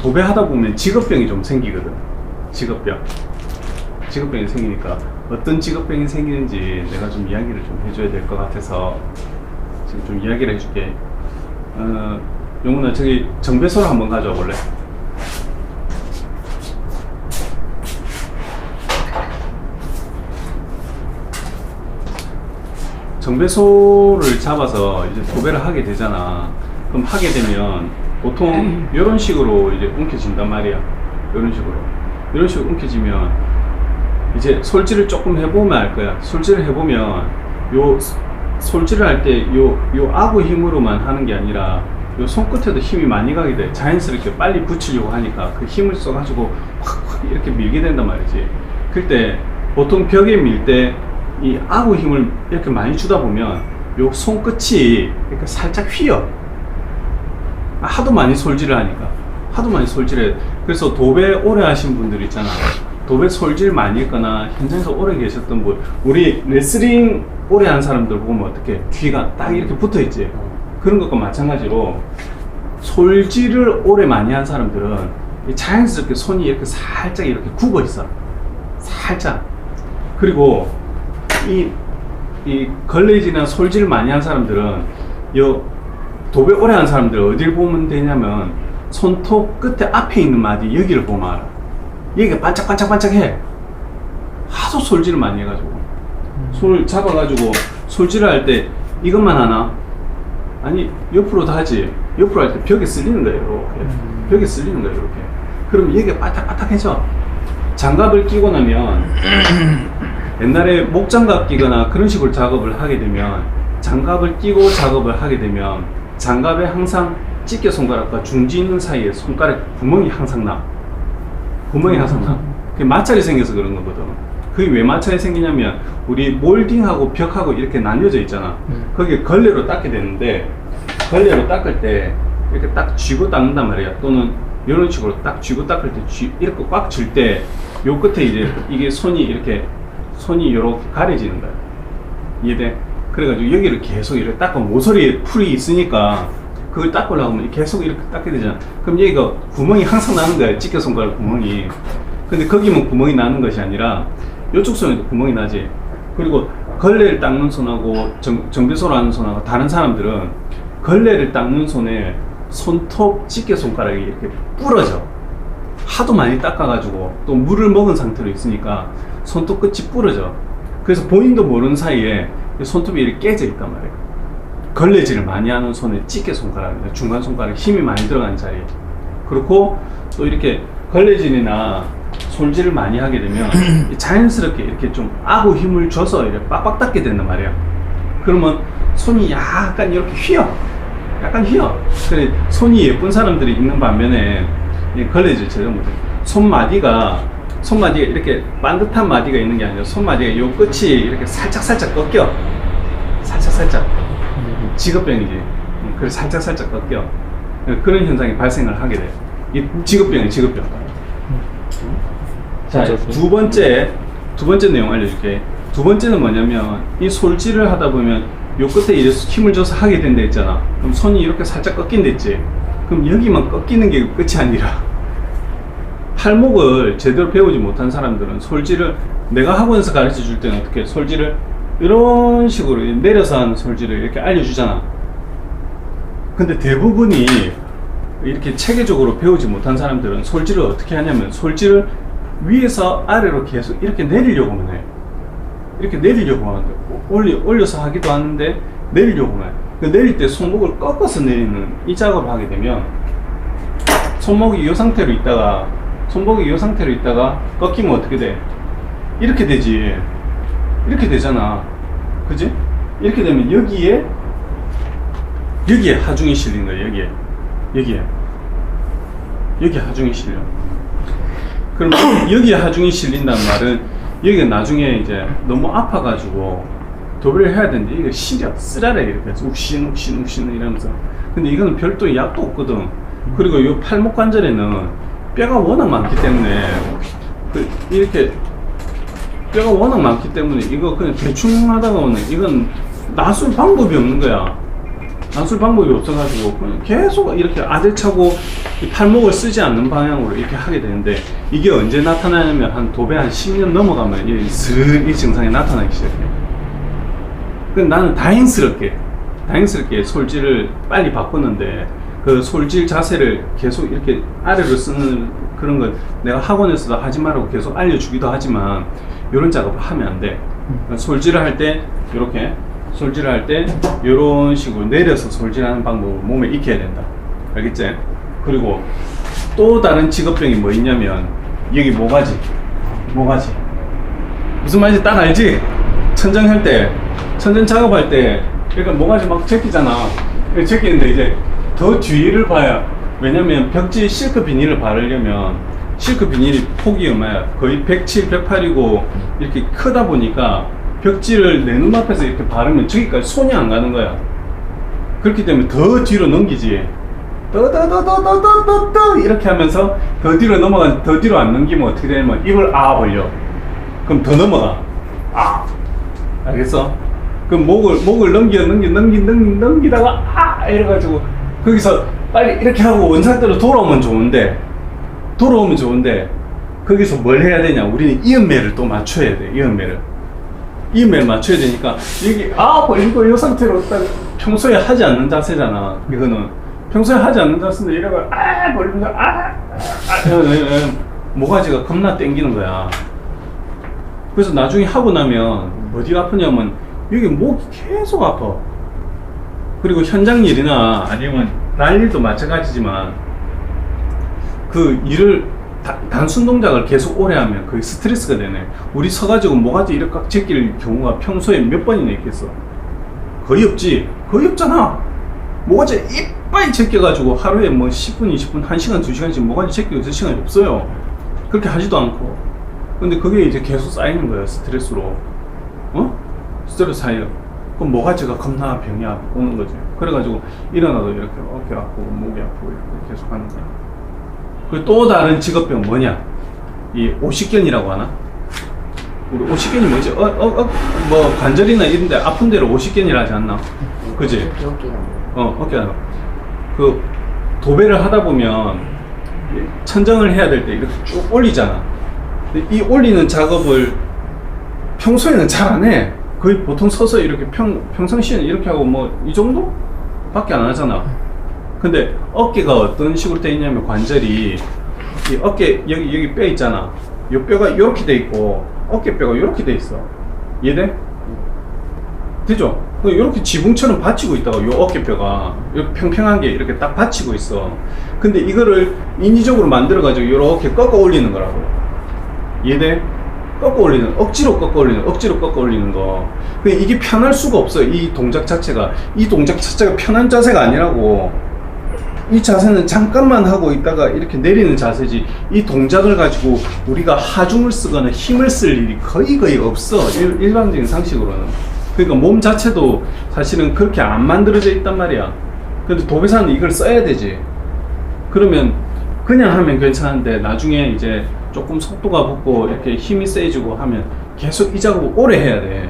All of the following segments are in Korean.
도배하다 보면 직업병이 좀 생기거든. 직업병이 생기니까 어떤 직업병이 생기는지 내가 좀 이야기를 좀 해줘야 될 것 같아서 지금 좀 이야기를 해줄게. 용훈아, 저기 정배소를 한번 가져와 볼래? 정배소를 잡아서 이제 도배를 하게 되잖아. 그럼 하게 되면 보통 이런 식으로 이제 움켜진단 말이야. 이런 식으로 움켜지면 이제 솔질을 조금 해보면 알 거야. 솔질을 해보면 요 솔질을 할 때 요 아구 힘으로만 하는 게 아니라 요 손끝에도 힘이 많이 가게 돼. 자연스럽게 빨리 붙이려고 하니까 그 힘을 써가지고 확 이렇게 밀게 된단 말이지. 그때 보통 벽에 밀 때 이 아구 힘을 이렇게 많이 주다 보면 요 손끝이 이렇게 살짝 휘어. 하도 많이 솔질을 하니까. 하도 많이 솔질해. 그래서 도배 오래 하신 분들 있잖아. 도배 솔질 많이 했거나 현장에서 오래 계셨던 분, 우리 레슬링 오래 한 사람들 보면 어떻게 귀가 딱 이렇게 붙어 있지. 그런 것과 마찬가지로 솔질을 오래 많이 한 사람들은 자연스럽게 손이 이렇게 살짝 이렇게 굽어 있어. 살짝. 그리고 이 걸레질이나 솔질 많이 한 사람들은 요 도배 오래 한 사람들 어딜 보면 되냐면 손톱 끝에 앞에 있는 마디 여기를 보면 알아. 여기가 반짝반짝반짝해. 하도 솔질을 많이 해가지고 손을 잡아가지고 솔질을 할 때 이것만 하나? 아니 옆으로도 하지. 옆으로 할 때 벽에 쓸리는 거예요. 이렇게 벽에 쓸리는 거예요. 이렇게. 그럼 여기가 바닥바닥해져. 장갑을 끼고 나면 옛날에 목장갑 끼거나 그런 식으로 작업을 하게 되면 장갑을 끼고 작업을 하게 되면 장갑에 항상 집게 손가락과 중지 있는 사이에 손가락 구멍이 항상 나. 그게 마찰이 생겨서 그런 거거든. 그게 왜 마찰이 생기냐면 우리 몰딩하고 벽하고 이렇게 나뉘어져 있잖아. 거기에 걸레로 닦게 되는데 걸레로 닦을 때 이렇게 딱 쥐고 닦는단 말이야. 또는 이런 식으로 딱 쥐고 닦을 때 이렇게 꽉 쥘 때 요 끝에 이제 이게 손이 이렇게 가려지는 거야. 이해돼? 그래가지고 여기를 계속 이렇게 닦고 모서리에 풀이 있으니까 그걸 닦으려고 하면 계속 이렇게 닦게 되잖아. 그럼 여기가 구멍이 항상 나는 거야. 집게 손가락 구멍이. 근데 거기만 구멍이 나는 것이 아니라 이쪽 손에도 구멍이 나지. 그리고 걸레를 닦는 손하고 정배소를 하는 손하고 다른 사람들은 걸레를 닦는 손에 손톱 집게 손가락이 이렇게 부러져. 하도 많이 닦아가지고 또 물을 먹은 상태로 있으니까 손톱 끝이 부러져. 그래서 본인도 모르는 사이에 손톱이 이렇게 깨져 있단 말이에요. 걸레질을 많이 하는 손에 집게 손가락입니다. 중간 손가락에 힘이 많이 들어가는 자리에. 그렇고 또 이렇게 걸레질이나 솔질을 많이 하게 되면 자연스럽게 이렇게 좀 아구 힘을 줘서 이렇게 빡빡 닦게 된단 말이야. 그러면 손이 약간 이렇게 휘어. 그래, 손이 예쁜 사람들이 있는 반면에 걸레질 제대로 못해. 손마디가 이렇게 반듯한 마디가 있는 게 아니라 손마디가 요 끝이 이렇게 살짝 꺾여. 살짝. 직업병이지. 그래서 살짝 꺾여. 그런 현상이 발생을 하게 돼. 이 직업병. 자, 두 번째 내용 알려줄게. 두 번째는 뭐냐면 이 솔질을 하다 보면 요 끝에 이제 힘을 줘서 하게 된다 했잖아. 그럼 손이 이렇게 살짝 꺾인다 했지. 그럼 여기만 꺾이는 게 끝이 아니라 팔목을 제대로 배우지 못한 사람들은 솔질을 내가 학원에서 가르쳐 줄 때는 어떻게 솔질을 이런 식으로 내려서 하는 솔질을 이렇게 알려주잖아. 근데 대부분이 이렇게 체계적으로 배우지 못한 사람들은 솔질을 어떻게 하냐면 솔질을 위에서 아래로 계속 이렇게 내리려고만 해. 이렇게 내리려고 하는데 올려서 하기도 하는데 내리려고만 해. 그 내릴 때 손목을 꺾어서 내리는 이 작업을 하게 되면 손목이 이 상태로 있다가 꺾이면 어떻게 돼? 이렇게 되지. 이렇게 되잖아. 그지? 이렇게 되면 여기에 하중이 실린 거야. 여기에 하중이 실려. 그럼 여기에 하중이 실린다는 말은 여기가 나중에 이제 너무 아파가지고 도배를 해야 되는데 이게 시려 쓰라래 이렇게 욱신 이러면서. 근데 이거는 별도의 약도 없거든. 그리고 이 팔목 관절에는 뼈가 워낙 많기 때문에 이렇게 뼈가 워낙 많기 때문에 이거 그냥 대충 하다가는 이건 낫을 방법이 없는 거야. 낫을 방법이 없어가지고 그냥 계속 이렇게 아대차고 이 팔목을 쓰지 않는 방향으로 이렇게 하게 되는데, 이게 언제 나타나냐면 한 도배 한 10년 넘어가면 이 증상이 나타나기 시작해. 근데 나는 다행스럽게 솔질을 빨리 바꿨는데, 그 솔질 자세를 계속 이렇게 아래로 쓰는 그런 걸 내가 학원에서도 하지 말라고 계속 알려주기도 하지만, 이런 작업을 하면 안 돼. 솔질을 할 때 이렇게 솔질을 할 때 이런 식으로 내려서 솔질하는 방법을 몸에 익혀야 된다. 알겠지? 그리고 또 다른 직업병이 뭐 있냐면, 여기 모가지. 무슨 말인지 딱 알지? 천정 작업할 때 그러니까 모가지 막 제끼잖아. 제끼는데 이제 더 뒤를 봐야, 왜냐면 벽지 실크 비닐을 바르려면 실크 비닐이 폭이 얼마야? 거의 107, 108이고 이렇게 크다 보니까 벽지를 내 눈앞에서 이렇게 바르면 저기까지 손이 안 가는 거야. 그렇기 때문에 더 뒤로 넘기지. 떠 이렇게 하면서 더 뒤로 더 뒤로 안 넘기면 어떻게 되냐면 입을 벌려. 그럼 더 넘어가. 알겠어? 그럼 목을 넘기다가 이래가지고 거기서 빨리 이렇게 하고 원상태로 돌아오면 좋은데 거기서 뭘 해야 되냐? 우리는 이음매를 또 맞춰야 돼. 이음매를 맞춰야 되니까 여기 벌리고 이 상태로 딱 평소에 하지 않는 자세잖아. 이거는 평소에 하지 않는 자세인데 이래가 벌리면서 모가지가 겁나 땡기는 거야. 그래서 나중에 하고 나면 어디가 아프냐면 여기 목이 계속 아파. 그리고 현장 일이나 아니면 날 일도 마찬가지지만 그 일을 단순 동작을 계속 오래 하면 그게 스트레스가 되네. 우리 서가지고 모가지 이렇게 꽉 제낄 경우가 평소에 몇 번이나 있겠어? 거의 없잖아. 모가지 이빨 제껴가지고 하루에 뭐 10분, 20분, 1시간, 2시간씩 모가지 제끼고 있을 시간이 없어요. 그렇게 하지도 않고. 근데 그게 이제 계속 쌓이는 거예요, 스트레스로. 스트레스 쌓여. 그럼 모가지가 겁나 병이 오는 거지. 그래가지고 일어나도 이렇게 어깨 아프고 목이 아프고 이렇게 계속 하는 거야. 그리고 또 다른 직업병 뭐냐? 이 오십견이라고 하나? 우리 오십견이 뭐지? 뭐 관절이나 이런 데 아픈 데를 오십견이라 하지 않나? 그지? 어깨가. 그 도배를 하다 보면 천정을 해야 될 때 이렇게 쭉 올리잖아. 근데 이 올리는 작업을 평소에는 잘 안 해. 거의 보통 서서 이렇게 평상시에는 이렇게 하고 뭐 이 정도? 밖에 안 하잖아. 근데 어깨가 어떤 식으로 돼 있냐면 관절이 이 어깨 여기 뼈 있잖아. 이 뼈가 이렇게 돼 있고 어깨뼈가 이렇게 돼 있어. 이해돼? 되죠? 이렇게 지붕처럼 받치고 있다가 이 어깨뼈가 이렇게 평평한 게 이렇게 딱 받치고 있어. 근데 이거를 인위적으로 만들어 가지고 이렇게 꺾어 올리는 거라고. 이해돼? 억지로 꺾어 올리는 거. 근데 이게 편할 수가 없어. 이 동작 자체가 편한 자세가 아니라고. 이 자세는 잠깐만 하고 있다가 이렇게 내리는 자세지, 이 동작을 가지고 우리가 하중을 쓰거나 힘을 쓸 일이 거의 없어. 일반적인 상식으로는. 그러니까 몸 자체도 사실은 그렇게 안 만들어져 있단 말이야. 근데 도배사는 이걸 써야 되지. 그러면 그냥 하면 괜찮은데 나중에 이제 조금 속도가 붙고 이렇게 힘이 세지고 하면 계속 이 작업을 오래 해야 돼.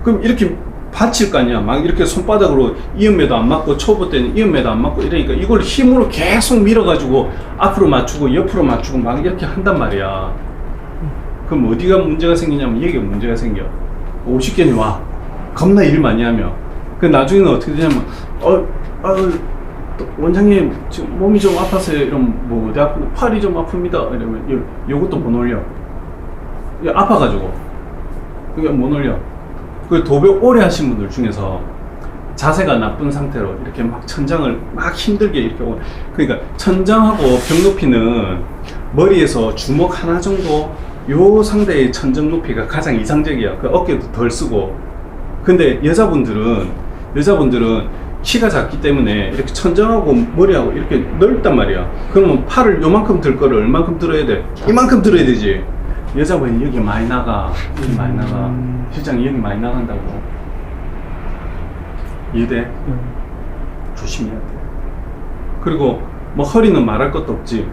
그럼 이렇게 받칠 거 아니야. 막 이렇게 손바닥으로 이음매도 안 맞고 초보 때는 이음매도 안 맞고 이러니까 이걸 힘으로 계속 밀어가지고 앞으로 맞추고 옆으로 맞추고 막 이렇게 한단 말이야. 그럼 어디가 문제가 생기냐면 여기가 문제가 생겨. 50견이 와. 겁나 일 많이 하면. 그 나중에는 어떻게 되냐면 원장님 지금 몸이 좀 아파서요. 이러면 뭐 어디 아프고 팔이 좀 아픕니다. 이러면 요것도 못 올려. 아파가지고 그게 못 올려. 그 도배 오래 하신 분들 중에서 자세가 나쁜 상태로 이렇게 막 천장을 막 힘들게 이렇게 그러니까 천장하고 벽 높이는 머리에서 주먹 하나 정도 요 상대의 천정 높이가 가장 이상적이야. 그 어깨도 덜 쓰고. 근데 여자분들은 키가 작기 때문에 이렇게 천정하고 머리하고 이렇게 넓단 말이야. 그러면 팔을 요만큼 들 거를 얼만큼 들어야 돼? 이만큼 들어야 되지. 여자분이 여기 많이 나가. 실장이 여기 많이 나간다고. 이해돼? 조심해야 돼. 그리고 뭐 허리는 말할 것도 없지.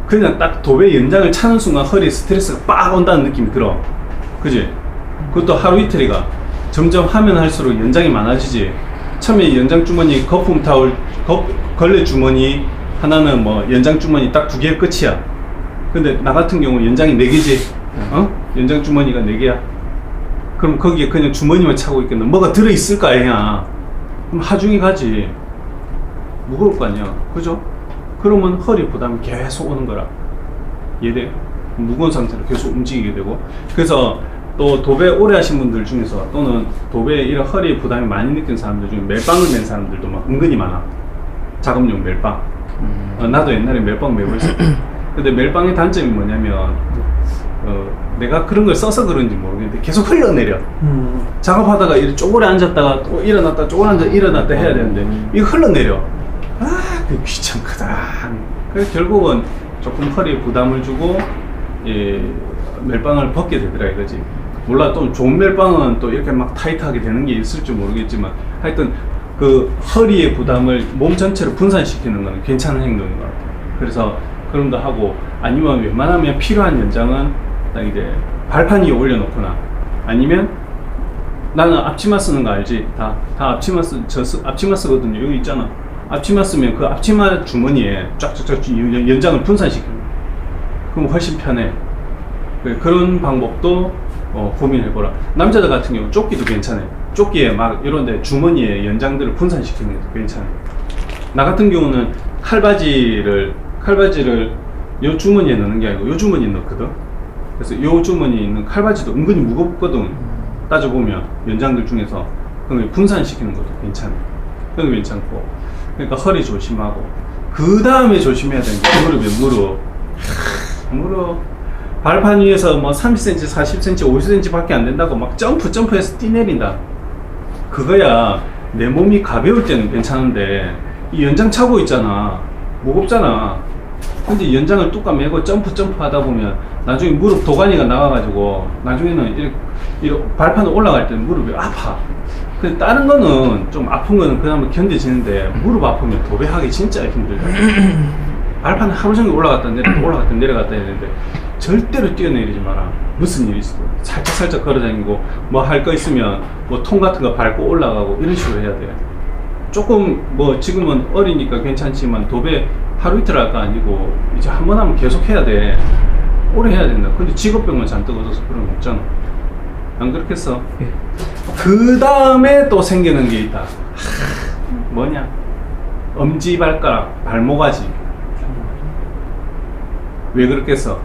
그냥 딱 도배 연장을 차는 순간 허리에 스트레스가 빡 온다는 느낌이 들어. 그지? 그것도 하루 이틀이가 점점 하면 할수록 연장이 많아지지. 처음에 연장 주머니, 거품 타올, 걸레 주머니 하나는 뭐 연장 주머니 딱 2개 끝이야. 근데 나 같은 경우 연장이 4개지. 연장 주머니가 4개야. 그럼 거기에 그냥 주머니만 차고 있겠나? 뭐가 들어있을 거 아니야. 그럼 하중이 가지. 무거울 거 아니야. 그죠? 그러면 허리 부담이 계속 오는 거라. 이해돼? 무거운 상태로 계속 움직이게 되고. 그래서 또 도배 오래 하신 분들 중에서 또는 도배 이런 허리 부담이 많이 느낀 사람들 중에 멜빵을 맨 사람들도 막 은근히 많아. 작업용 멜빵. 나도 옛날에 멜빵 메고 있었고. 근데 멜빵의 단점이 뭐냐면 내가 그런 걸 써서 그런지 모르겠는데 계속 흘러내려. 작업하다가 이렇게 쪼그려 앉았다가 또 일어났다 쪼그려 앉아 일어났다 해야 되는데 이거 흘러내려. 그 귀찮거든. 그래서 결국은 조금 허리에 부담을 주고 멜빵을 벗게 되더라 이거지. 몰라, 또 좋은 멜빵은 또 이렇게 막 타이트하게 되는 게 있을지 모르겠지만 하여튼 그 허리의 부담을 몸 전체로 분산시키는 건 괜찮은 행동인 것 같아요. 그래서 그런 거 하고, 아니면 웬만하면 필요한 연장은 딱 이제 발판 위에 올려놓거나, 아니면 나는 앞치마 쓰는 거 알지? 다 앞치마 앞치마 쓰거든요. 여기 있잖아. 앞치마 쓰면 그 앞치마 주머니에 쫙쫙쫙 연장을 분산시키는 거야. 그럼 훨씬 편해. 그런 방법도 고민해보라. 남자들 같은 경우 조끼도 괜찮아요. 조끼에 막 이런데 주머니에 연장들을 분산시키는 것도 괜찮아요. 나 같은 경우는 칼바지를 요 주머니에 넣는 게 아니고 요 주머니에 넣거든. 그래서 요 주머니에 있는 칼바지도 은근히 무겁거든. 따져보면 연장들 중에서 그걸 분산시키는 것도 괜찮아요. 그건 괜찮고. 그러니까 허리 조심하고, 그 다음에 조심해야 되는 게 무릎. 발판 위에서 뭐 30cm, 40cm, 50cm 밖에 안 된다고 막 점프해서 뛰내린다. 그거야 내 몸이 가벼울 때는 괜찮은데, 이 연장 차고 있잖아. 무겁잖아. 근데 연장을 뚝 매고 점프 하다 보면 나중에 무릎 도가니가 나가가지고 나중에는 이렇게 발판 올라갈 때는 무릎이 아파. 근데 다른 거는 좀 아픈 거는 그나마 견뎌지는데 무릎 아프면 도배하기 진짜 힘들다. 발판을 하루 종일 올라갔다 내려갔다 했는데 절대로 뛰어내리지 마라. 무슨 일이 있어도 살짝 걸어다니고 뭐 할 거 있으면 뭐 통 같은 거 밟고 올라가고 이런 식으로 해야 돼. 조금 뭐 지금은 어리니까 괜찮지만 도배 하루 이틀 할 거 아니고 이제 한 번 하면 계속 해야 돼. 오래 해야 된다. 근데 직업병만 잔뜩 얻어서 그런 거 없잖아. 안 그렇겠어? 예. 그 다음에 또 생기는 게 있다. 뭐냐? 엄지발가락, 발모가지. 왜 그렇겠어?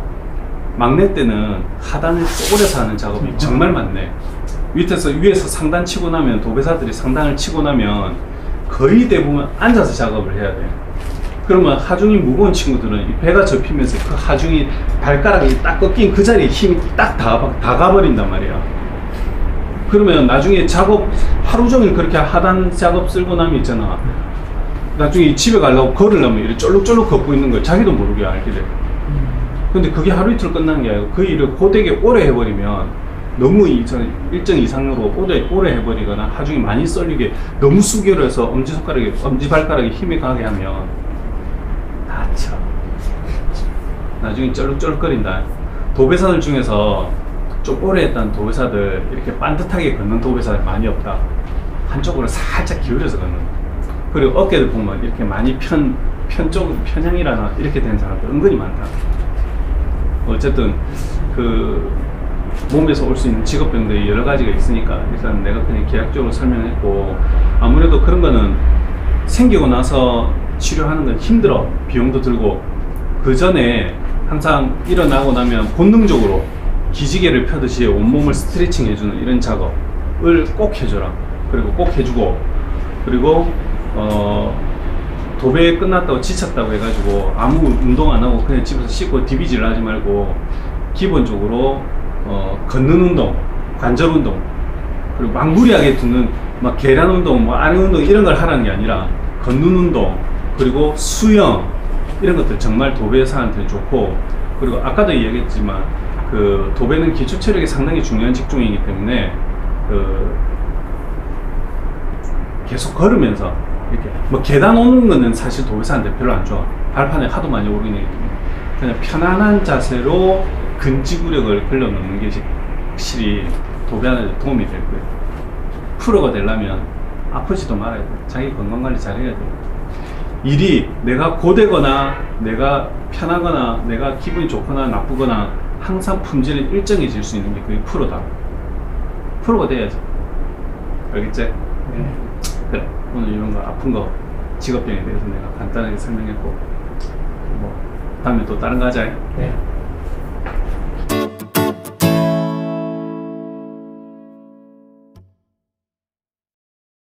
막내 때는 하단을 쪼그려서 하는 작업이 정말 많네. 위에서 상단 치고 나면, 도배사들이 상단을 치고 나면 거의 대부분 앉아서 작업을 해야 돼. 그러면 하중이 무거운 친구들은 이 배가 접히면서 그 하중이 발가락이 딱 꺾인 그 자리에 힘이 딱 다 가버린단 말이야. 그러면 나중에 작업 하루 종일 그렇게 하단 작업 쓸고 나면 있잖아. 나중에 집에 가려고 걸으려면 이렇게 쫄룩쫄룩 걷고 있는 걸 자기도 모르게 알게 돼. 근데 그게 하루 이틀 끝나는 게 아니고 그 일을 고되게 오래 해버리면, 너무 일정 이상으로 오래 해버리거나 하중이 많이 썰리게 너무 수결을 해서 엄지발가락에 힘이 가게 하면 다쳐. 나중에 쩔룩쩔룩거린다. 도배사들 중에서 좀 오래 했던 도배사들, 이렇게 반듯하게 걷는 도배사들 많이 없다. 한쪽으로 살짝 기울여서 걷는. 그리고 어깨를 보면 이렇게 많이 편향이라나 이렇게 된 사람들 은근히 많다. 어쨌든 그 몸에서 올 수 있는 직업병들이 여러 가지가 있으니까 일단 내가 그냥 계약적으로 설명했고, 아무래도 그런 거는 생기고 나서 치료하는 건 힘들어. 비용도 들고. 그 전에 항상 일어나고 나면 본능적으로 기지개를 펴듯이 온몸을 스트레칭 해주는 이런 작업을 꼭 해줘라. 그리고 꼭 해주고, 그리고 도배 끝났다고 지쳤다고 해가지고 아무 운동 안 하고 그냥 집에서 씻고 디비질 하지 말고, 기본적으로 걷는 운동, 관절 운동, 그리고 막 무리하게 두는 막 계단 운동, 뭐 아래 운동 이런 걸 하라는 게 아니라 걷는 운동, 그리고 수영 이런 것들 정말 도배사한테 좋고, 그리고 아까도 이야기했지만 그 도배는 기초 체력이 상당히 중요한 직종이기 때문에 계속 걸으면서 이렇게 뭐 계단 오는 거는 사실 도배사한테 별로 안 좋아. 발판에 하도 많이 오르기 때문에 그냥 편안한 자세로 근지구력을 걸러놓는 게 확실히 도배하는 데 도움이 될 거예요. 프로가 되려면 아프지도 말아야 돼. 자기 건강관리 잘해야 돼. 일이 내가 고되거나 내가 편하거나 내가 기분이 좋거나 나쁘거나 항상 품질이 일정해질 수 있는 게 그게 프로다. 프로가 돼야지. 알겠지? 네. 그래. 오늘 이런 거 아픈 거 직업병에 대해서 내가 간단하게 설명했고 뭐 다음에 또 다른 거 하자. 네.